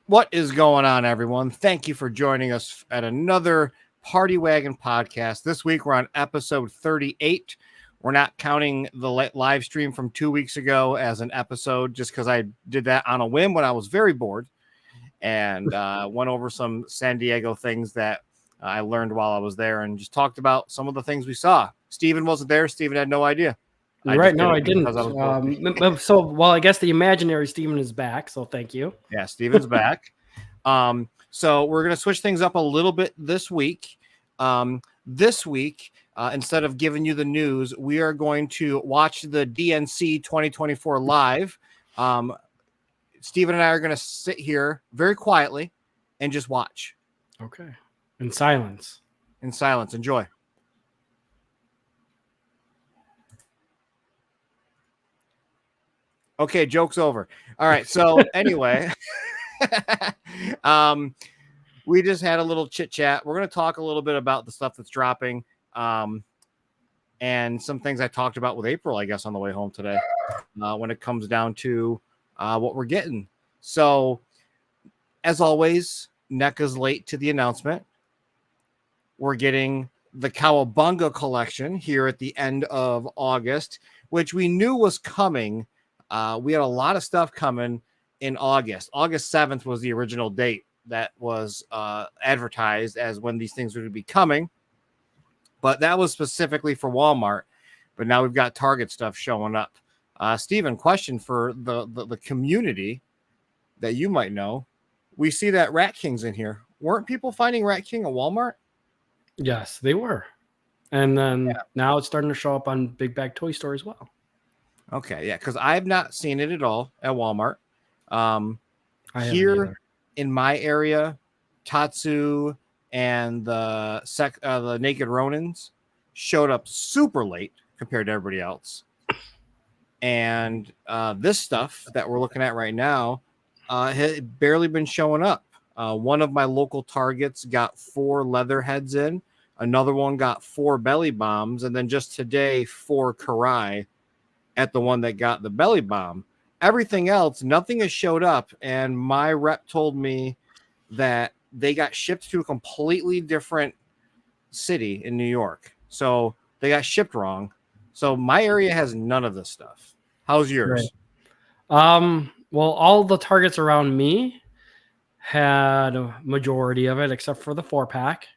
What is going on, everyone? Thank you for joining us at another Party Wagon podcast. This week we're on episode 38. We're not counting the live stream from 2 weeks ago as an episode just because I did that on a whim when I was very bored and went over some San Diego things that I learned while I was there and just talked about some of the things we saw. Steven wasn't there. Steven had no idea. Right. No, I didn't. Well, I guess the imaginary Steven is back. So thank you. Yeah, Steven's back. So we're going to switch things up a little bit this week. Instead of giving you the news, we are going to watch the DNC 2024 live. Steven and I are going to sit here very quietly and just watch. Okay. In silence. Enjoy. Okay, joke's over. All right. So anyway, we just had a little chit chat. We're going to talk a little bit about the stuff that's dropping, and some things I talked about with April, I guess, on the way home today, when it comes down to what we're getting. So, as always, NECA's late to the announcement. We're getting the Cowabanga collection here at the end of August, which we knew was coming. We had a lot of stuff coming in August. August 7th was the original date that was advertised as when these things would be coming. But that was specifically for Walmart. But now we've got Target stuff showing up. Steven, question for the community that you might know. We see that Rat King's in here. Weren't people finding Rat King at Walmart? Yes, they were. And then now it's starting to show up on Big Bag Toy Store as well. Okay, yeah, because I've not seen it at all at Walmart. Here in my area, Tatsu and the Naked Ronins showed up super late compared to everybody else. And this stuff that we're looking at right now had barely been showing up. One of my local Targets got 4 leather heads in. Another one got 4 belly bombs. And then just today, 4 Karai at the one that got the belly bomb. Everything else, nothing has showed up. And my rep told me that they got shipped to a completely different city in New York. So they got shipped wrong. So my area has none of this stuff. How's yours? Right. Well, all the Targets around me had a majority of it, except for the 4-pack,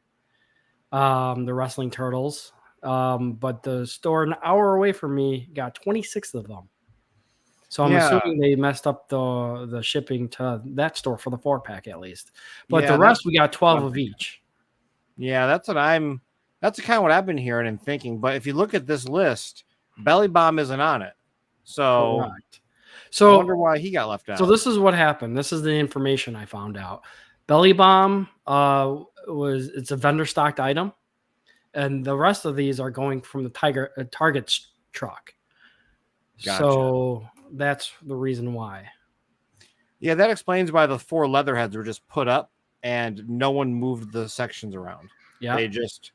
the Wrestling Turtles. But the store an hour away from me got 26 of them. So I'm assuming they messed up the shipping to that store for the 4-pack at least. But the rest, we got 12 of each. Yeah, that's kind of what I've been hearing and thinking. But if you look at this list, Belly Bomb isn't on it. So, correct. So I wonder why he got left out. So this is what happened. This is the information I found out. Belly Bomb it's a vendor stocked item. And the rest of these are going from the Target's truck. Gotcha. So that's the reason why. Yeah, that explains why the 4 leatherheads were just put up and no one moved the sections around. Yeah, they just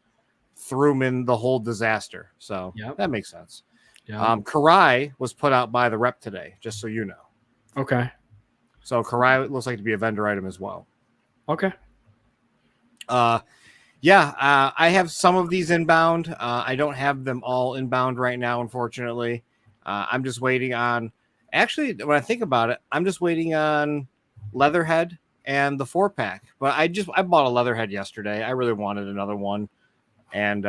threw them in the whole disaster. So that makes sense. Karai was put out by the rep today, just so you know. Okay. So Karai looks like to be a vendor item as well. Okay. I have some of these inbound. I don't have them all inbound right now, unfortunately. I'm just waiting on. Actually, when I think about it, I'm just waiting on Leatherhead and the 4-pack. But I bought a Leatherhead yesterday. I really wanted another one, and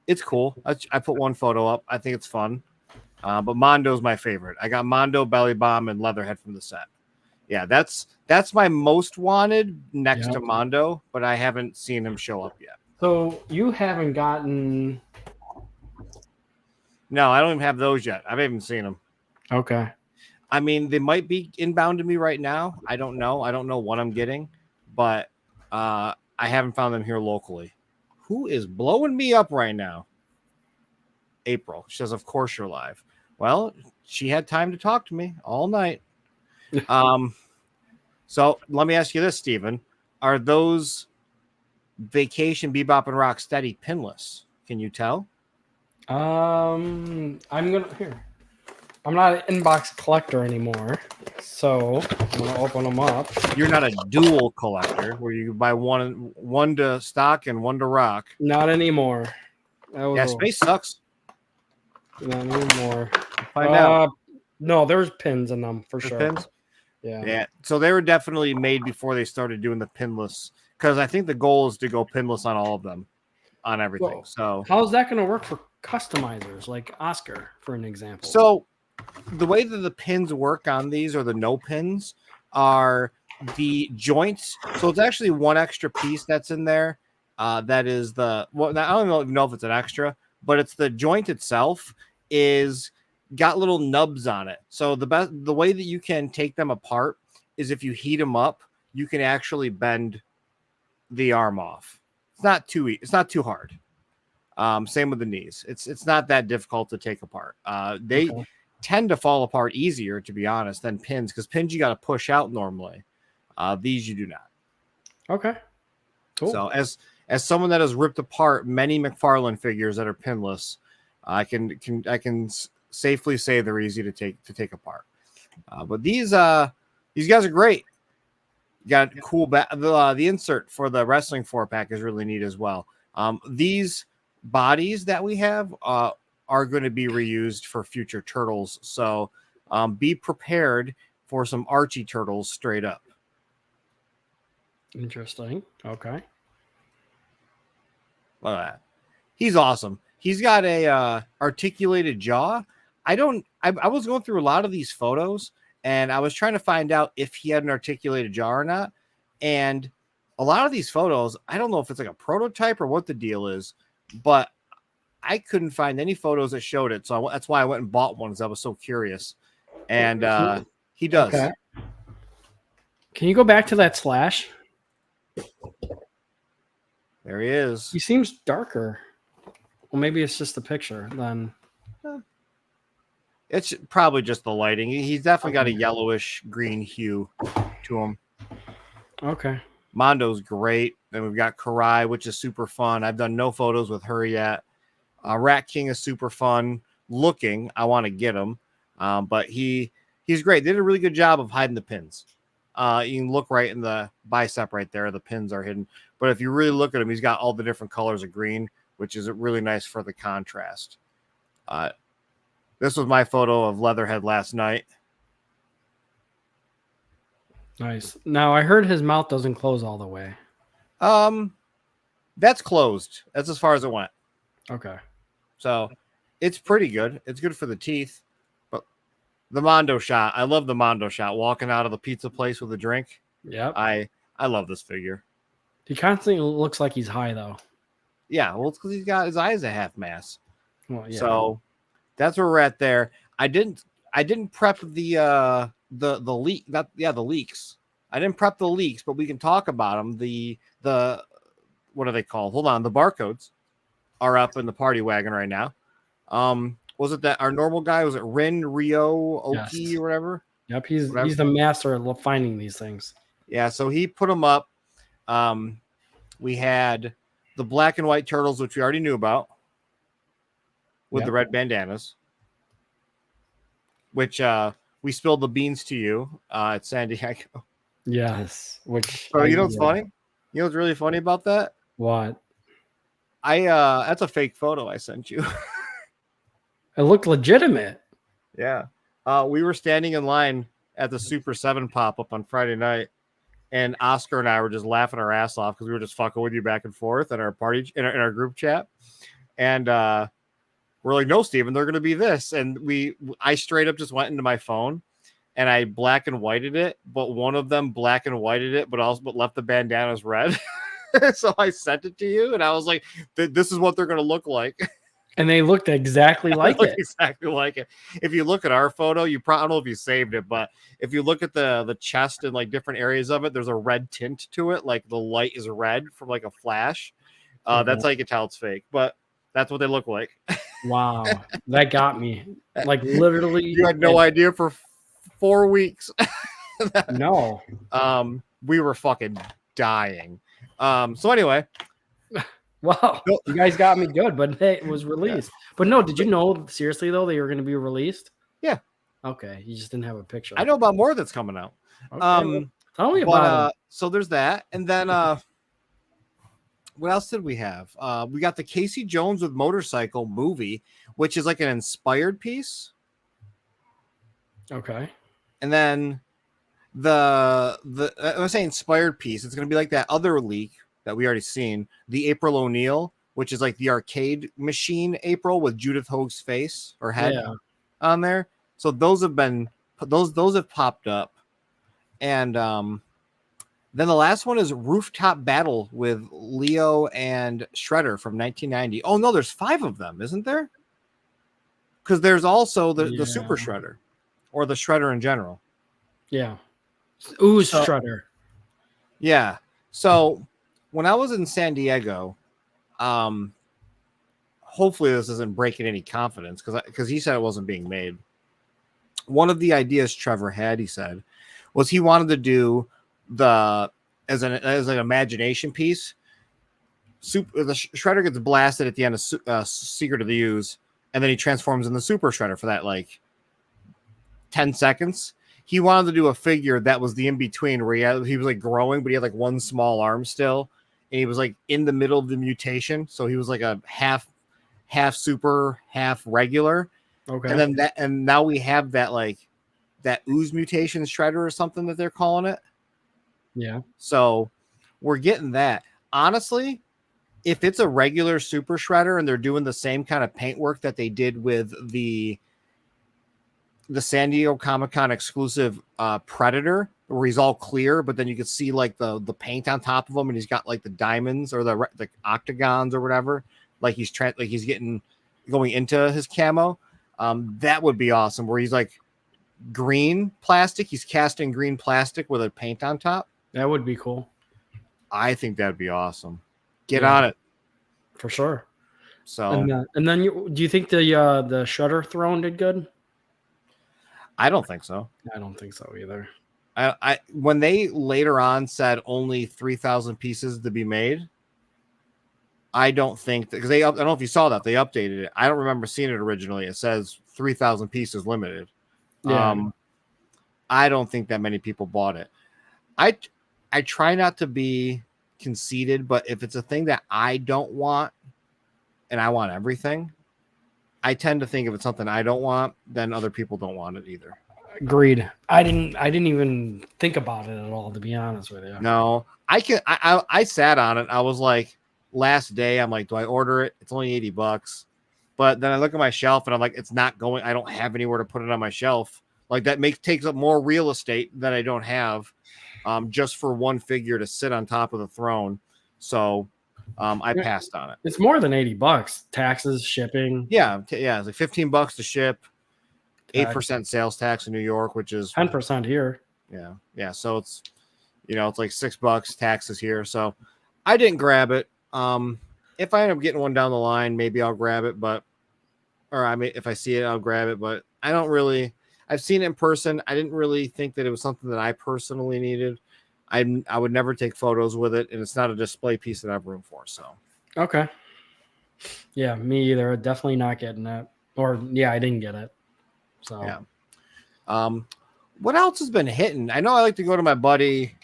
it's cool. I put one photo up. I think it's fun. But Mondo's my favorite. I got Mondo, Belly Bomb, and Leatherhead from the set. Yeah, that's my most wanted next to Mondo, but I haven't seen him show up yet. So you haven't gotten... No, I don't even have those yet. I haven't even seen them. Okay. I mean, they might be inbound to me right now. I don't know. I don't know what I'm getting, but I haven't found them here locally. Who is blowing me up right now? April. She says, of course you're live. Well, she had time to talk to me all night. So let me ask you this, Steven. Are those Vacation Bebop and Rocksteady pinless? Can you tell? I'm gonna here. I'm not an inbox collector anymore, so I'm gonna open them up. You're not a dual collector where you buy one to stock and one to rock. Not anymore. Yeah, space sucks. Not anymore. Find out. No, there's pins in them for There's sure. pins? Yeah. Yeah. So they were definitely made before they started doing the pinless, because I think the goal is to go pinless on all of them, on everything. Well, so how's that going to work for customizers like Oscar, for an example? So the way that the pins work on these, or the no pins, are the joints. So it's actually one extra piece that's in there. That is I don't even know if it's an extra, but it's the joint itself is got little nubs on it. So the way that you can take them apart is if you heat them up, you can actually bend the arm off. It's not too hard. Same with the knees. It's not that difficult to take apart. They tend to fall apart easier, to be honest, than pins, because pins you got to push out normally. These you do not. Okay. Cool. So as someone that has ripped apart many McFarlane figures that are pinless, I can safely say they're easy to take apart. But these guys are great. You got cool the insert for the wrestling 4-pack is really neat as well. These bodies that we have are going to be reused for future turtles, so be prepared for some Archie turtles straight up. Interesting. Okay. Look at that. He's awesome. He's got a articulated jaw. I was going through a lot of these photos, and I was trying to find out if he had an articulated jaw or not. And a lot of these photos, I don't know if it's like a prototype or what the deal is, but I couldn't find any photos that showed it. So that's why I went and bought one, because I was so curious. And he does. Okay. Can you go back to that Slash? There he is. He seems darker. Well, maybe it's just the picture then. It's probably just the lighting. He's definitely got a yellowish green hue to him. Okay. Mondo's great. Then we've got Karai, which is super fun. I've done no photos with her yet. Rat King is super fun looking. I want to get him. But he's great. They did a really good job of hiding the pins. You can look right in the bicep right there. The pins are hidden. But if you really look at him, he's got all the different colors of green, which is really nice for the contrast. This was my photo of Leatherhead last night. Nice. Now, I heard his mouth doesn't close all the way. That's closed. That's as far as it went. Okay. So it's pretty good. It's good for the teeth. But the Mondo shot, I love the Mondo shot. Walking out of the pizza place with a drink. Yep. I love this figure. He constantly looks like he's high, though. Yeah, well, it's because he's got his eyes a half mass. Well, yeah. So that's where we're at there. I didn't prep the leak. The leaks. I didn't prep the leaks, but we can talk about them. The what are they called? Hold on. The barcodes are up in the party wagon right now. Was it that our normal guy? Was it Rio Oki Yes. or whatever? Yep, he's the master of finding these things. Yeah, so he put them up. We had the black and white turtles, which we already knew about, with the red bandanas, which we spilled the beans to you at San Diego. Yes. Which So you know what's funny? You know what's really funny about that? What? That's a fake photo I sent you. It looked legitimate. Yeah. We were standing in line at the Super 7 pop-up on Friday night, and Oscar and I were just laughing our ass off because we were just fucking with you back and forth in our party in our group chat. And we're like, no, Steven, they're gonna be this. And I straight up just went into my phone and I black and whited it, but one of them black and whited it, but left the bandanas red. So I sent it to you, and I was like, this is what they're gonna look like. And they looked exactly like it. Exactly like it. If you look at our photo, I don't know if you saved it, but if you look at the chest and like different areas of it, there's a red tint to it. Like the light is red from like a flash. That's how you can tell it's fake, but that's what they look like. Wow. That got me. Like literally. You had no idea for 4 weeks. No. We were fucking dying. So anyway. Wow, you guys got me good, but it was released. Yeah. But no, did you know, seriously, though, they were going to be released? Yeah. Okay, you just didn't have a picture. I know about more that's coming out. Okay, well, tell me But about it. so there's that, and then what else did we have? We got the Casey Jones with Motorcycle movie, which is like an inspired piece, Okay. and then the I was saying inspired piece. It's going to be like that other leak that we already seen, the April O'Neil, which is like the arcade machine April with Judith Hoag's face or head on there. So those have been those have popped up, and then the last one is Rooftop Battle with Leo and Shredder from 1990. Oh no, there's 5 of them, isn't there? Because there's also the Super Shredder, or the Shredder in general. Yeah. Ooze Shredder. Yeah. So when I was in San Diego, hopefully this isn't breaking any confidence because he said it wasn't being made. One of the ideas Trevor had, he said, was he wanted to do as an imagination piece. The Shredder gets blasted at the end of Secret of the Ooze, and then he transforms in the Super Shredder for that like 10 seconds. He wanted to do a figure that was the in between where he was like growing, but he had like one small arm still, and he was like in the middle of the mutation, so he was like a half super, half regular. Okay. And then now we have that like that Ooze mutation Shredder or something that they're calling it. Yeah. So we're getting that. Honestly, if it's a regular Super Shredder and they're doing the same kind of paintwork that they did with the San Diego Comic-Con exclusive Predator, where he's all clear, but then you can see like the paint on top of him, and he's got like the diamonds or the octagons or whatever, like he's getting going into his camo. That would be awesome. Where he's like green plastic, he's casting green plastic with a paint on top. That would be cool. I think that'd be awesome. Get on it for sure. So and then do you think the Shredder throne did good? I don't think so. I don't think so either. I when they later on said only 3,000 pieces to be made, I don't think that, because I don't know if you saw that they updated it. I don't remember seeing it originally. It says 3,000 pieces limited. Yeah. I don't think that many people bought it. I try not to be conceited, but if it's a thing that I don't want and I want everything, I tend to think if it's something I don't want, then other people don't want it either. Agreed. I didn't even think about it at all, to be honest with you. No, I sat on it. I was like, last day, I'm like, do I order it? It's only $80. But then I look at my shelf and I'm like, it's not going. I don't have anywhere to put it on my shelf. Like that takes up more real estate that I don't have, just for one figure to sit on top of the throne. So I passed on it. It's more than $80. Taxes, shipping. Yeah, it's like $15 to ship. 8% sales tax in New York, which is 10% here. Yeah. So it's, it's like $6 taxes here. So I didn't grab it. If I end up getting one down the line, maybe I'll grab it. If I see it, I'll grab it. But I don't really. I've seen it in person. I didn't really think that it was something that I personally needed. I would never take photos with it, and it's not a display piece that I have room for. So okay. Yeah, me either. Definitely not getting that. Or I didn't get it. So yeah. What else has been hitting? I know I like to go to my buddy,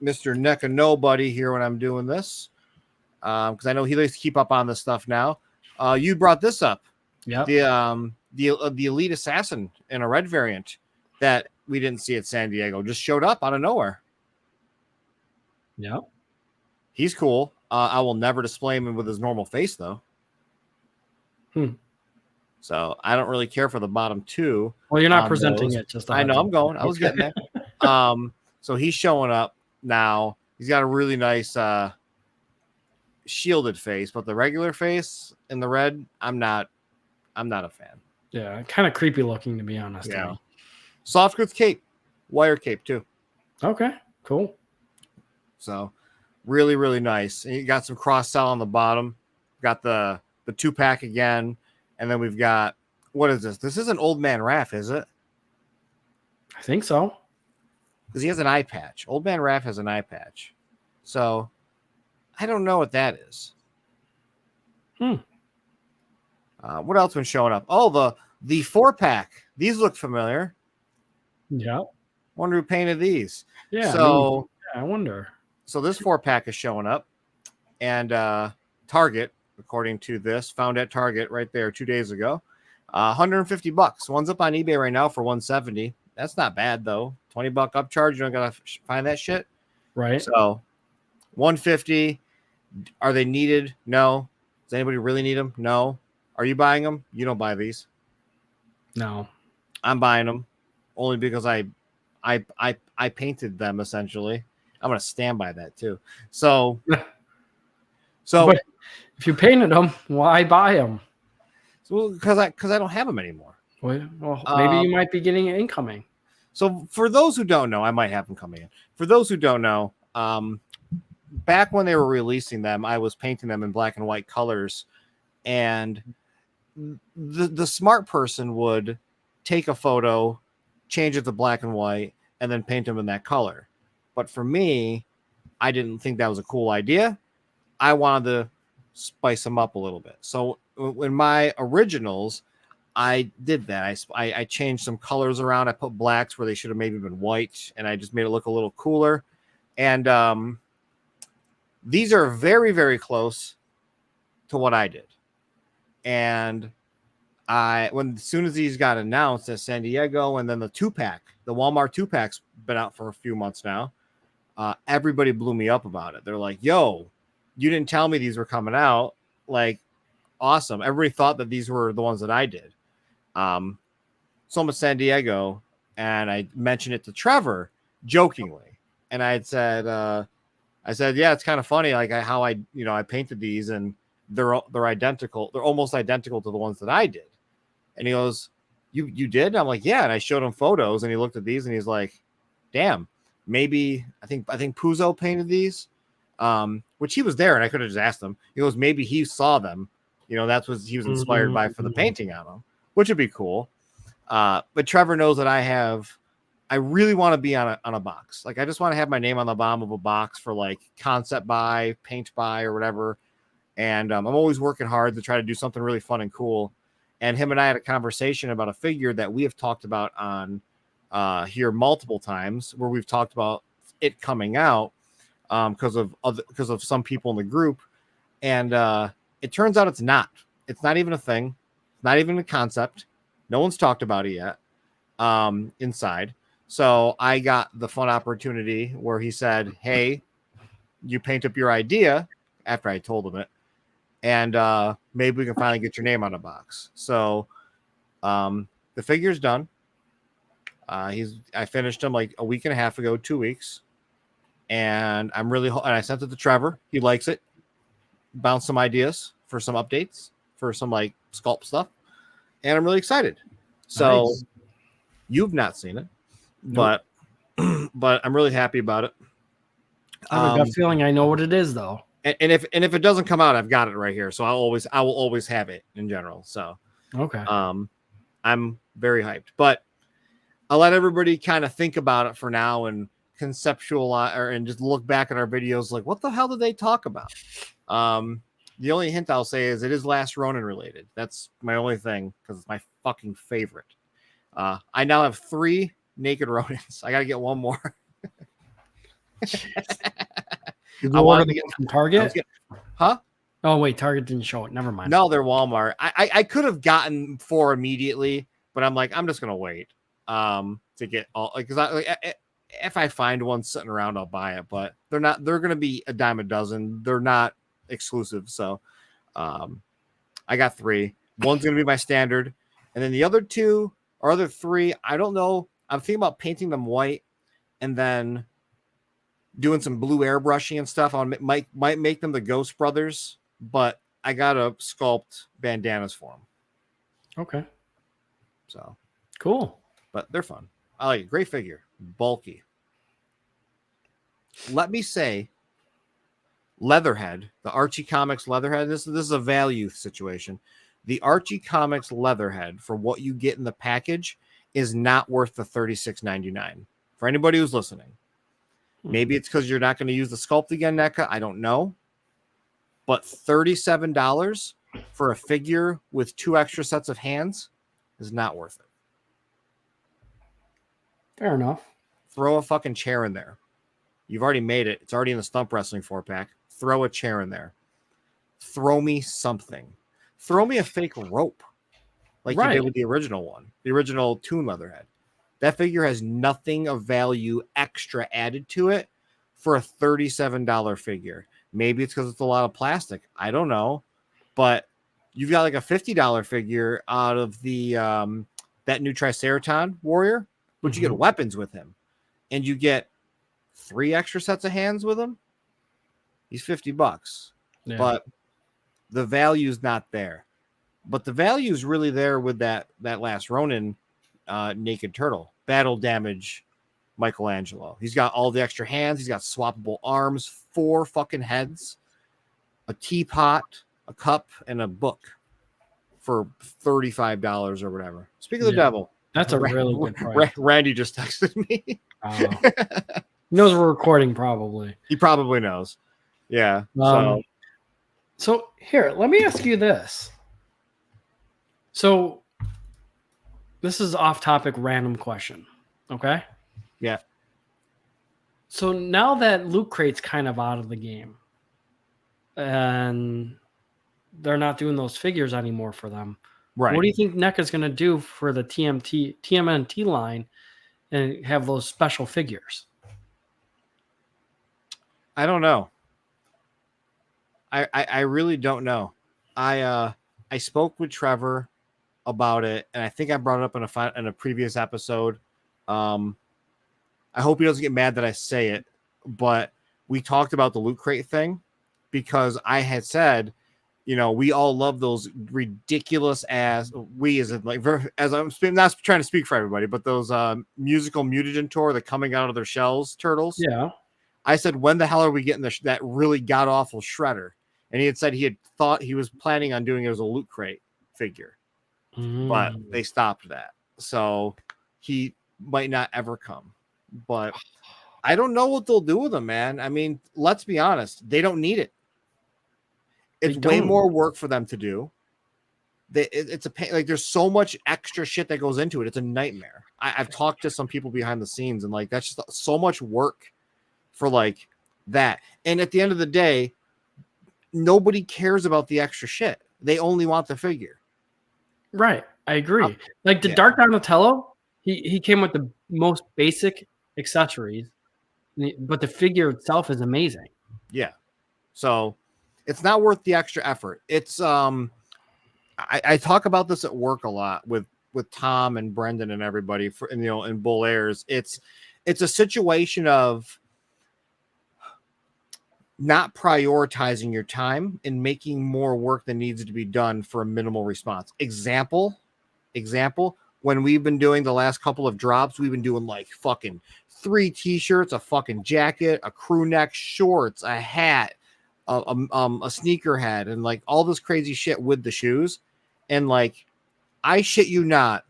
Mr. NECA Nobody, here when I'm doing this, because I know he likes to keep up on this stuff now. You brought this up. Yeah. The Elite Assassin in a red variant that we didn't see at San Diego just showed up out of nowhere. Yeah. He's cool. I will never display him with his normal face though. So I don't really care for the bottom two. Well, you're not presenting it. Just I know I'm going. I was getting there. So he's showing up now. He's got a really nice shielded face, but the regular face in the red, I'm not a fan. Yeah, kind of creepy looking, to be honest. Yeah. Soft goods cape, wire cape too. Okay, cool. So really, really nice. And you got some cross sell on the bottom. Got the 2-pack again. And then we've got, what is this? This isn't Old Man Raph, is it? I think so. Because he has an eye patch. Old Man Raph has an eye patch. So I don't know what that is. What else been showing up? Oh, the 4-pack. these look familiar. Yeah. Wonder who painted these. Yeah. So I wonder. So this 4-pack is showing up, and Target, according to this, found at Target right there 2 days ago, $150. One's up on eBay right now for $170. That's not bad though. $20 upcharge. You don't gotta find that shit. Right. So $150. Are they needed? No. Does anybody really need them? No. Are you buying them? You don't buy these. No. I'm buying them only because I painted them essentially. I'm gonna stand by that too. So But if you painted them, why buy them? because I don't have them anymore. Well, maybe you might be getting it incoming. So for those who don't know, I might have them coming in. For those who don't know, back when they were releasing them, I was painting them in black and white colors, and the smart person would take a photo, change it to black and white, and then paint them in that color. But for me, I didn't think that was a cool idea. I wanted to spice them up a little bit. So in my originals, I did that. I changed some colors around. I put blacks where they should have maybe been white, and I just made it look a little cooler. And these are very, very close to what I did. And as soon as these got announced at San Diego, and then the Walmart 2-pack's been out for a few months now, everybody blew me up about it. They're like, yo, you didn't tell me these were coming out. Like, awesome. Everybody thought that these were the ones that I did. So I'm at San Diego, and I mentioned it to Trevor jokingly. And I said, yeah, it's kind of funny, like how I painted these, and they're identical. They're almost identical to the ones that I did. And he goes, you did? I'm like, yeah. And I showed him photos, and he looked at these, and he's like, damn, maybe I think Puzo painted these, which he was there, and I could have just asked him. He goes, maybe he saw them. That's what he was inspired by for the painting on them, which would be cool. But Trevor knows that I really want to be on a box. Like, I just want to have my name on the bottom of a box for like concept buy, paint buy, or whatever. And I'm always working hard to try to do something really fun and cool. And him and I had a conversation about a figure that we have talked about on here multiple times, where we've talked about it coming out because of some people in the group. And it turns out it's not even a thing. It's not even a concept. No one's talked about it yet inside. So I got the fun opportunity where he said, hey, you paint up your idea, after I told him it, and maybe we can finally get your name on a box. So the figure's done. I finished him like a week and a half ago, 2 weeks. And and I sent it to Trevor. He likes it. Bounced some ideas for some updates for some like sculpt stuff. And I'm really excited. So Nice. You've not seen it, Nope. but I'm really happy about it. I have a gut feeling I know what it is, though. And if it doesn't come out, I've got it right here. So I will always have it in general. So Okay. I'm very hyped. But I'll let everybody kind of think about it for now and conceptualize and just look back at our videos like, what the hell did they talk about? The only hint I'll say is it is Last Ronin related. That's my only thing, because it's my fucking favorite. I now have 3 naked Ronins. I got to get one more. Did you order them from Target? Huh? Oh, wait, Target didn't show it. Never mind. No, they're Walmart. I could have gotten 4 immediately, but I'm like, I'm just gonna wait to get all, because if I find one sitting around, I'll buy it. But they're gonna be a dime a dozen. They're not exclusive. So I got 3. One's gonna be my standard, and then the other 2 or other 3, I don't know. I'm thinking about painting them white and then doing some blue airbrushing and stuff. I might make them the Ghost Brothers, but I gotta sculpt bandanas for them. Okay. So cool. But they're fun. I like it. Great figure, bulky. Let me say, Leatherhead, the Archie Comics Leatherhead. This is a value situation. The Archie Comics Leatherhead, for what you get in the package, is not worth the $36.99. For anybody who's listening, maybe it's because you're not going to use the sculpt again, NECA. I don't know. But $37 for a figure with 2 extra sets of hands is not worth it. Fair enough. Throw a fucking chair in there. You've already made it. It's already in the Stump Wrestling 4-pack. Throw a chair in there. Throw me something. Throw me a fake rope like you did with the original one, the original Toon Leatherhead. That figure has nothing of value extra added to it for a $37 figure. Maybe it's because it's a lot of plastic. I don't know. But you've got like a $50 figure out of the that new Triceraton Warrior, but you get weapons with him. And you get 3 extra sets of hands with him. He's $50. Yeah. But the value's not there. But the value is really there with that last Ronin naked turtle. Battle damage Michelangelo. He's got all the extra hands. He's got swappable arms, 4 fucking heads, a teapot, a cup, and a book for $35 or whatever. Speaking of the devil. That's a really good price. Randy just texted me. He knows we're recording, probably. He probably knows. Yeah. So here, let me ask you this. So this is off-topic random question. Okay? Yeah. So now that Loot Crate's kind of out of the game and they're not doing those figures anymore for them, right? What do you think NECA's going to do for the TMNT line and have those special figures? I don't know. I really don't know. I spoke with Trevor about it, and I think I brought it up in a previous episode. I hope he doesn't get mad that I say it, but we talked about the Loot Crate thing because I had said, you know, we all love those ridiculous as I'm not trying to speak for everybody, but those musical mutagen tour that coming out of their shells turtles. Yeah. I said, when the hell are we getting that really god awful shredder? And he had said he was planning on doing it as a Loot Crate figure, but they stopped that. So he might not ever come. But I don't know what they'll do with them, man. I mean, let's be honest. They don't need it. It's way more work for them to do. It's a pain. Like, there's so much extra shit that goes into it. It's a nightmare. I've talked to some people behind the scenes, and like, that's just so much work for like that. And at the end of the day, nobody cares about the extra shit. They only want the figure. Right. I agree. Like the Dark Donatello, he came with the most basic accessories, but the figure itself is amazing. Yeah. So it's not worth the extra effort. It's I talk about this at work a lot with Tom and Brendan and everybody in Bull Airs. It's a situation of not prioritizing your time and making more work that needs to be done for a minimal response. Example, when we've been doing the last couple of drops, we've been doing like fucking 3 t-shirts, a fucking jacket, a crew neck, shorts, a hat, a sneaker hat, and like all this crazy shit with the shoes. And like, I shit you not,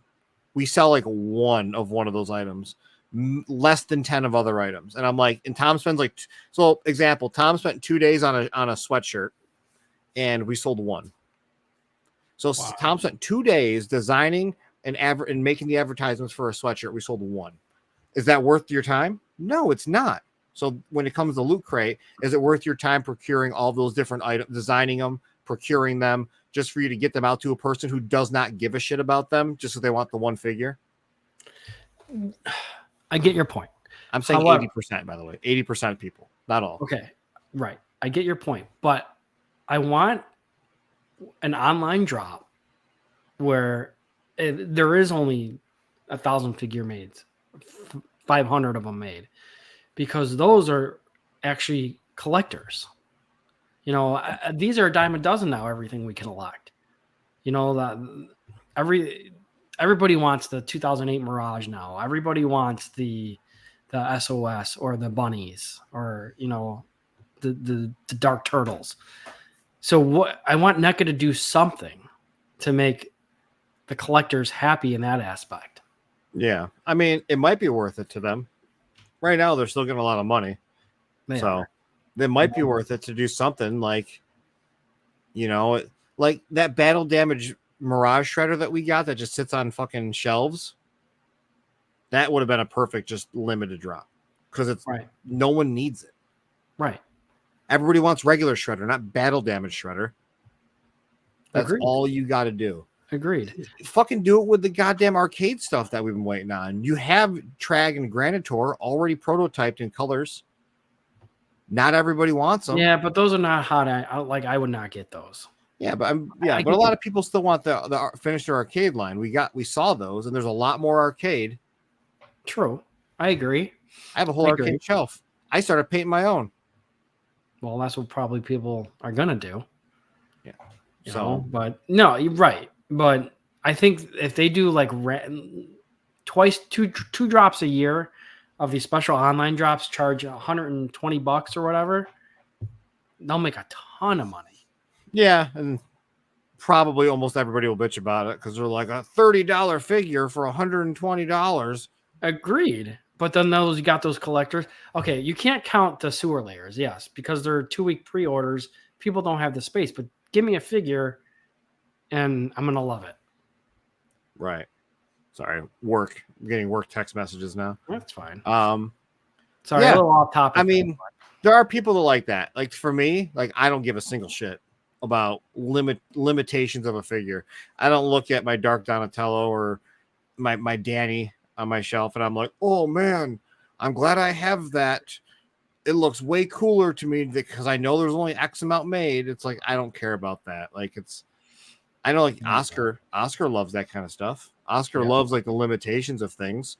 we sell like one of those items, less than 10 of other items. And I'm like, and Tom spends like, so example, Tom spent 2 days on a sweatshirt and we sold 1. So wow. Tom spent 2 days designing and making the advertisements for a sweatshirt. We sold 1. Is that worth your time? No, it's not. So when it comes to Loot Crate, is it worth your time procuring all those different items, designing them, procuring them, just for you to get them out to a person who does not give a shit about them, just because they want the one figure? I get your point. I'm saying 80%, by the way. 80% of people, not all. Okay, right. I get your point, but I want an online drop where there is only 1,000 figure mades, 500 of them made, because those are actually collectors. You know, these are a dime a dozen now, everything we can elect. You know, that everybody wants the 2008 Mirage now. Everybody wants the SOS or the bunnies or, you know, the Dark Turtles. So what I want NECA to do something to make the collectors happy in that aspect. Yeah. I mean, it might be worth it to them. Right now, they're still getting a lot of money. So it might be worth it to do something like, you know, like that battle damage Mirage shredder that we got that just sits on fucking shelves. That would have been a perfect just limited drop because it's Right. no one needs it. Right. Everybody wants regular shredder, not battle damage shredder. That's Agreed. all you got to do. Agreed. Fucking do it with the goddamn arcade stuff that we've been waiting on. You have Trag and Granitor already prototyped in colors. Not everybody wants them. Yeah, but those are not hot. I would not get those. Yeah, but but a lot of people still want the finish their arcade line. We saw those, and there's a lot more arcade. True. I agree. I have a whole arcade shelf. I started painting my own. Well, that's what probably people are gonna do. Yeah. You know, but no, you're right. But I think if they do like two drops a year of these special online drops, charge $120 or whatever, they'll make a ton of money. Yeah, and probably almost everybody will bitch about it because they're like a $30 figure for $120. Agreed. But then you got those collectors. Okay, you can't count the sewer layers, yes, because they're 2-week pre-orders. People don't have the space, but give me a figure and I'm gonna love it. Right. Sorry, I'm getting work text messages now. That's fine. Sorry, a little off topic. I mean, there are people that like that. Like for me, like I don't give a single shit about limitations of a figure. I don't look at my Dark Donatello or my Danny on my shelf and I'm like, oh man, I'm glad I have that. It looks way cooler to me because I know there's only X amount made. It's like I don't care about that. Like I know like Oscar loves that kind of stuff. Oscar loves like the limitations of things.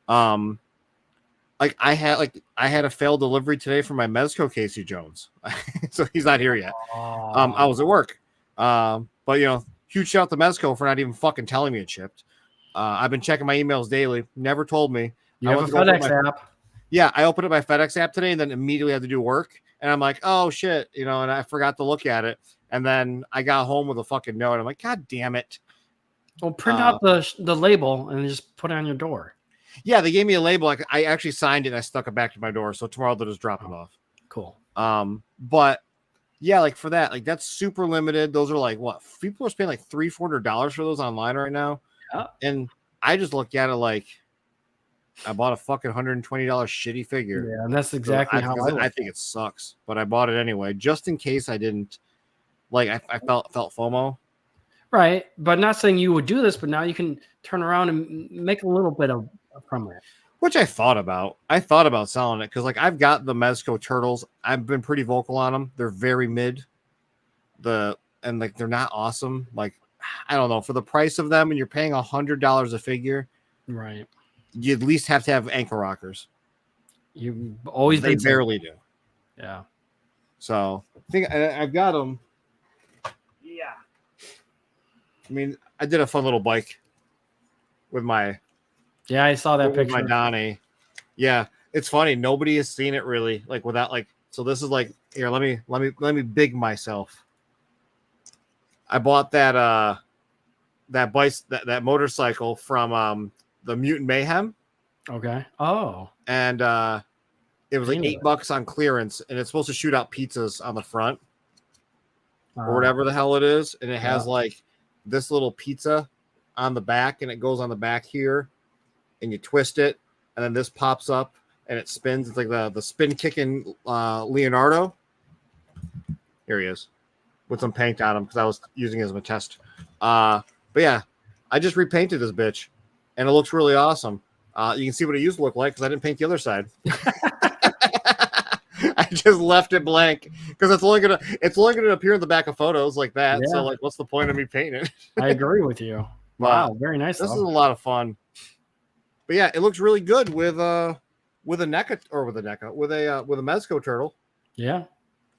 Like I had a failed delivery today from my Mezco Casey Jones. So he's not here yet. I was at work. But huge shout out to Mezco for not even fucking telling me it shipped. I've been checking my emails daily. Never told me. You have a FedEx app. Yeah, I opened up my FedEx app today and then immediately had to do work. And I'm like, oh shit, and I forgot to look at it. And then I got home with a fucking note. I'm like, God damn it. Well, print out the label and just put it on your door. Yeah, they gave me a label. Like I actually signed it and I stuck it back to my door. So tomorrow they'll just drop it off. Cool. But yeah, like for that, like that's super limited. Those are like what people are paying like $300-$400 for those online right now. Yeah. And I just look at it like I bought a fucking $120 shitty figure. Yeah, and that's exactly how I think it sucks, but I bought it anyway, just in case I didn't like I felt FOMO. Right, but not saying you would do this, but now you can turn around and make a little bit of from it. Which I thought about. I thought about selling it because like I've got the Mezco turtles. I've been pretty vocal on them. They're very mid. They're not awesome. Like I don't know, for the price of them, and you're paying $100 a figure, right? You at least have to have ankle rockers. You always they barely do. Yeah. So I think I've got them. Yeah. I mean, I did a fun little bike with my. Yeah, I saw that picture. My Donnie. Yeah, it's funny. Nobody has seen it really, like without like. So this is like here. Let me big myself. I bought that that motorcycle from the Mutant Mayhem. Okay. Oh. And it was like $8 on clearance, and it's supposed to shoot out pizzas on the front or whatever the hell it is, and it has like this little pizza on the back, and it goes on the back here. And you twist it, and then this pops up, and it spins. It's like the spin kicking Leonardo. Here he is, with some paint on him because I was using it as a test. But yeah, I just repainted this bitch, and it looks really awesome. You can see what it used to look like because I didn't paint the other side. I just left it blank because it's only gonna appear in the back of photos like that. Yeah. So like, what's the point of me painting it? I agree with you. Wow, very nice. This is a lot of fun. But yeah, it looks really good with a NECA or with a Mezco turtle. Yeah.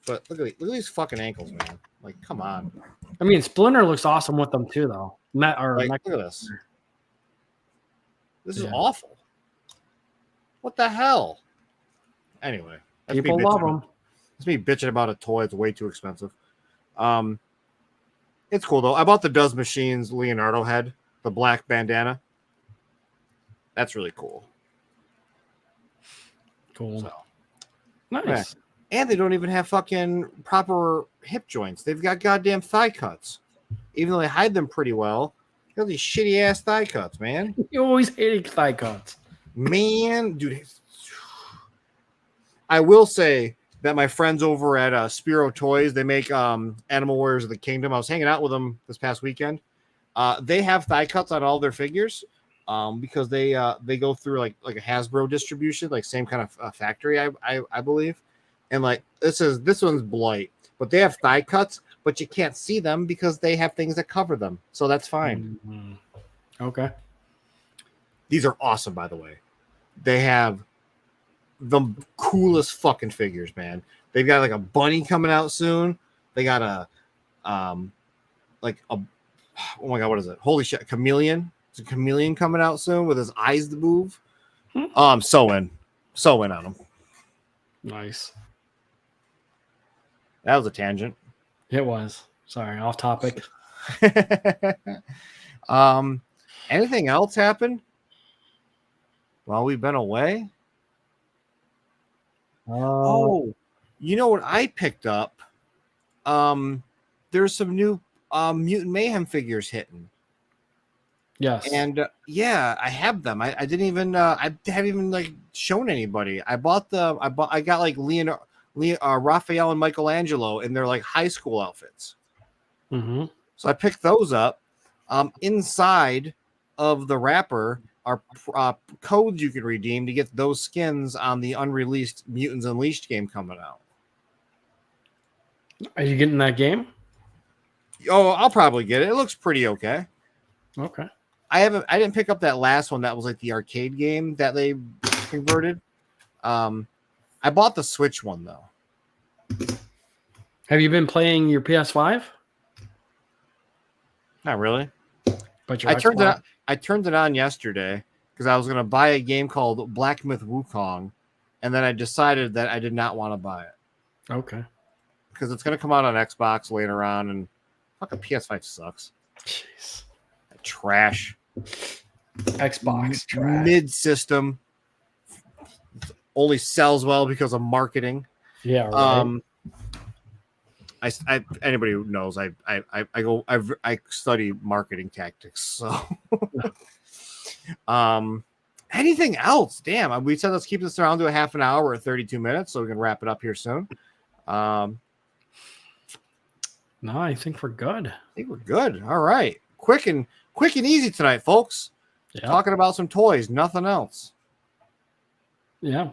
But look at these fucking ankles, man. Like, come on. I mean, Splinter looks awesome with them too, though. Look at this. This is awful. What the hell? Anyway, people love them. It's me bitching about a toy. It's way too expensive. It's cool though. I bought the Does Machines Leonardo head, the black bandana. That's really cool. Cool. So, nice. Yeah. And they don't even have fucking proper hip joints. They've got goddamn thigh cuts. Even though they hide them pretty well. They got these shitty ass thigh cuts, man. You always hated thigh cuts. Man, dude, I will say that my friends over at Spiro Toys, they make Animal Warriors of the Kingdom. I was hanging out with them this past weekend. They have thigh cuts on all their figures because they go through like a Hasbro distribution, like same kind of factory, I believe. And like this one's Blight, but they have thigh cuts, but you can't see them because they have things that cover them, so that's fine. Mm-hmm. Okay. These are awesome, by the way. They have the coolest fucking figures, man. They've got like a bunny coming out soon. They got a like a oh my god, what is it? Holy shit, chameleon. It's a chameleon coming out soon with his eyes to move. Oh, I'm so in on them. Nice. That was a tangent. It was. Sorry, off topic. Anything else happened while we've been away? Oh, you know what I picked up? There's some new Mutant Mayhem figures hitting. Yes. And yeah, I have them. I didn't even I haven't even like shown anybody. I got like Raphael and Michelangelo in their like high school outfits. Mm-hmm. So I picked those up. Inside of the wrapper are codes you can redeem to get those skins on the unreleased Mutants Unleashed game coming out. Are you getting that game? Oh, I'll probably get it. It looks pretty okay. Okay. I didn't pick up that last one that was like the arcade game that they converted. I bought the Switch one though. Have you been playing your PS5? Not really. But I turned it on yesterday because I was gonna buy a game called Black Myth Wukong, and then I decided that I did not want to buy it. Okay. Because it's gonna come out on Xbox later on, and fucking PS5 sucks. Jeez. Trash. Xbox trash. Mid-system. Only sells well because of marketing. Yeah. Right. Anybody who knows, I study marketing tactics. So, anything else? Damn, we said let's keep this around to a half an hour or 32 minutes, so we can wrap it up here soon. No, I think we're good. I think we're good. All right, quick and easy tonight, folks. Yeah. Talking about some toys, nothing else. Yeah.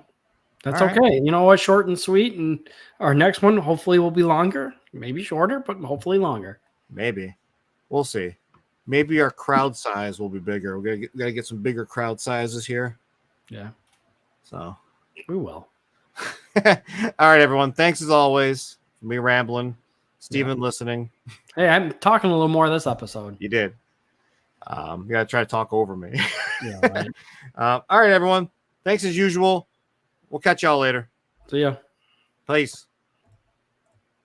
That's All okay. right. You know what? Short and sweet. And our next one hopefully will be longer. Maybe shorter, but hopefully longer. Maybe. We'll see. Maybe our crowd size will be bigger. We gotta get some bigger crowd sizes here. Yeah. So we will. All right, everyone. Thanks as always for me rambling. Steven listening. Hey, I'm talking a little more this episode. You did. You gotta try to talk over me. Yeah, right. All right, everyone. Thanks as usual. We'll catch y'all later. See ya. Peace.